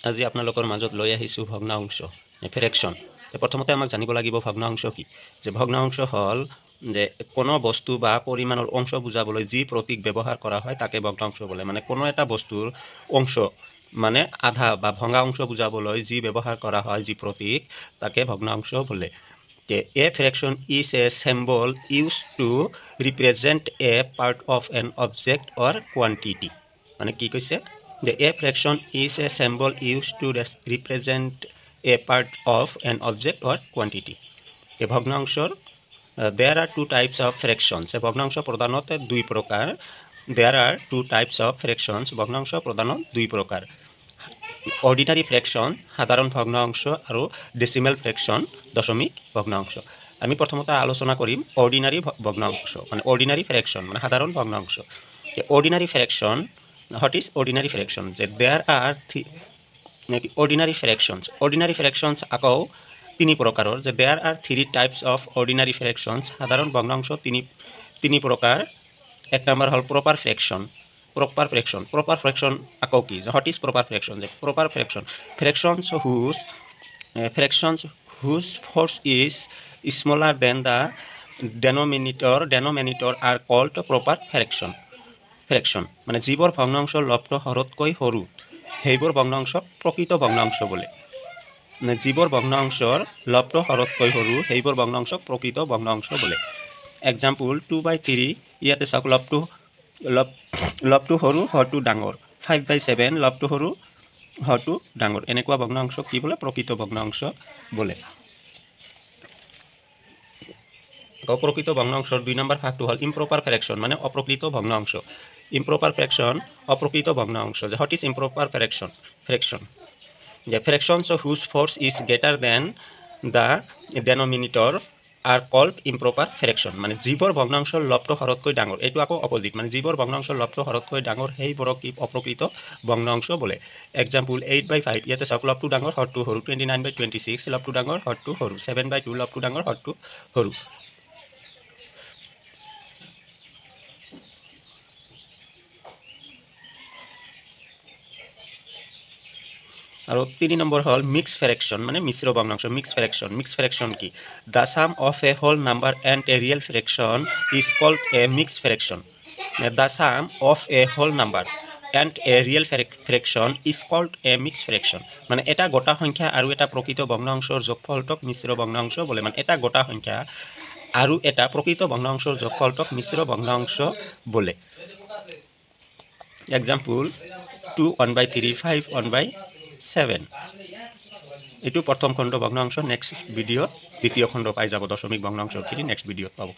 আজি আপোনালোকৰ মাজত লৈ আহিছোঁ ভগ্নাংশ ফ্ৰেকশ্যন। প্ৰথমতে আমাক জানিব লাগিব ভগ্নাংশ কি। যে ভগ্নাংশ হ'ল যে কোনো বস্তু বা পৰিমাণৰ অংশ বুজাবলৈ যি প্ৰতীক ব্যৱহাৰ কৰা হয় তাকে ভগ্নাংশ বোলে। মানে কোনো এটা বস্তুৰ অংশ মানে আধা বা ভঙা অংশ বুজাবলৈ যি ব্যৱহাৰ কৰা হয় যি প্ৰতীক তাকে ভগ্নাংশ বোলে। A fraction is a symbol used to represent a part of an object or quantity. মানে কি কৈছে? The A fraction is a symbol used to represent a part of an object or quantity. A ভগ্নাংশৰ there are two types of fractions. ভগ্নাংশ প্ৰধানতে দুই প্ৰকাৰ. There are two types of fractions. ভগ্নাংশ প্ৰধানত দুই প্ৰকাৰ. অৰ্ডিনাৰী ফ্ৰেকশ্যন সাধাৰণ ভগ্নাংশ আৰু ডেচিমেল ফ্ৰেকশ্যন দশমিক ভগ্নাংশ। আমি প্ৰথমতে আলোচনা কৰিম অৰ্ডিনাৰী ভগ্নাংশ মানে অৰ্ডিনাৰী ফ্ৰেকশ্যন মানে সাধাৰণ ভগ্নাংশ। Ordinary fraction what is ordinary fraction? যে there are ordinary fractions. Ordinary fractions আকৌ তিনি প্ৰকাৰৰ। যে there are three types of ordinary fractions. সাধাৰণ ভগ্নাংশ তিনি প্ৰকাৰ। এক নম্বৰ হ'ল প্ৰপাৰ ফ্ৰেকশ্যন। Proper fraction আকৌ কি? What is proper fraction? The proper fraction fractions whose force is smaller than the denominator are called proper fraction. মানে যিবোৰ ভগ্নাংশ লব্ধ হৰতকৈ সৰু সেইবোৰ ভগ্নাংশক প্ৰকৃত ভগ্নাংশ বোলে। মানে যিবোৰ ভগ্নাংশৰ লব্ধ হৰতকৈ সৰু সেইবোৰ ভগ্নাংশক প্ৰকৃত ভগ্নাংশ বোলে। এক্সাম্পল 2/3 ইয়াতে চাওক লবটো সৰু হৰটো ডাঙৰ। 5/7 লবটো সৰু হৰটো ডাঙৰ। এনেকুৱা ভগ্নাংশ কি বোলে? প্ৰকৃত ভগ্নাংশ বোলে। অপ্ৰকৃত ভগ্নাংশৰ দুই নম্বৰ ভাগটো হ'ল ইম্প্ৰপাৰ ফ্ৰেকশ্যন মানে অপ্ৰকৃত ভগ্নাংশ। ইম্প্ৰপাৰ ফ্ৰেকশ্যন অপ্ৰকৃত ভগ্নাংশ। যে হোৱাট ইজ ইম্প্ৰপাৰ ফ্ৰেকশ্যন? যে fractions whose force is greater than the denominator are called improper fraction. মানে যিবোৰ ভগ্নাংশ লব্ধ হৰতকৈ ডাঙৰ, এইটো আকৌ অপজিট। মানে যিবোৰ ভগ্নাংশ লব্ধ হৰতকৈ ডাঙৰ সেইবোৰক কি অপ্ৰকৃত ভগ্নাংশ বোলে। এক্সাম্পল 8/5 ইয়াতে চাওক লবটো ডাঙৰ হৰটো সৰু। 29/26 লবটো ডাঙৰ হৰটো সৰু। 7/2 লবটো ডাঙৰ হৰটো সৰু। আৰু 3 নম্বৰ হ'ল মিক্স ফ্ৰেকশ্যন মানে মিশ্ৰ ভগ্নাংশ। মিক্স ফ্ৰেকশ্যন কি? The sum of a whole number and a real fraction is called a mix fraction. The sum of a whole number and a real fraction is called a mix fraction. মানে এটা গোটা সংখ্যা আৰু এটা প্ৰকৃত ভগ্নাংশৰ যোগফলটোক মিশ্ৰ ভগ্নাংশ বোলে। মানে এটা গোটা সংখ্যা আৰু এটা প্ৰকৃত ভগ্নাংশৰ যোগফলটোক মিশ্ৰ ভগ্নাংশ বোলে। এক্সাম্পল 2 1/3 5 1/7। এইটো প্ৰথম খণ্ড ভগ্নাংশ। নেক্সট ভিডিঅ'ত দ্বিতীয় খণ্ড পাই যাব। দশমিক ভগ্নাংশখিনি নেক্সট ভিডিঅ'ত পাব।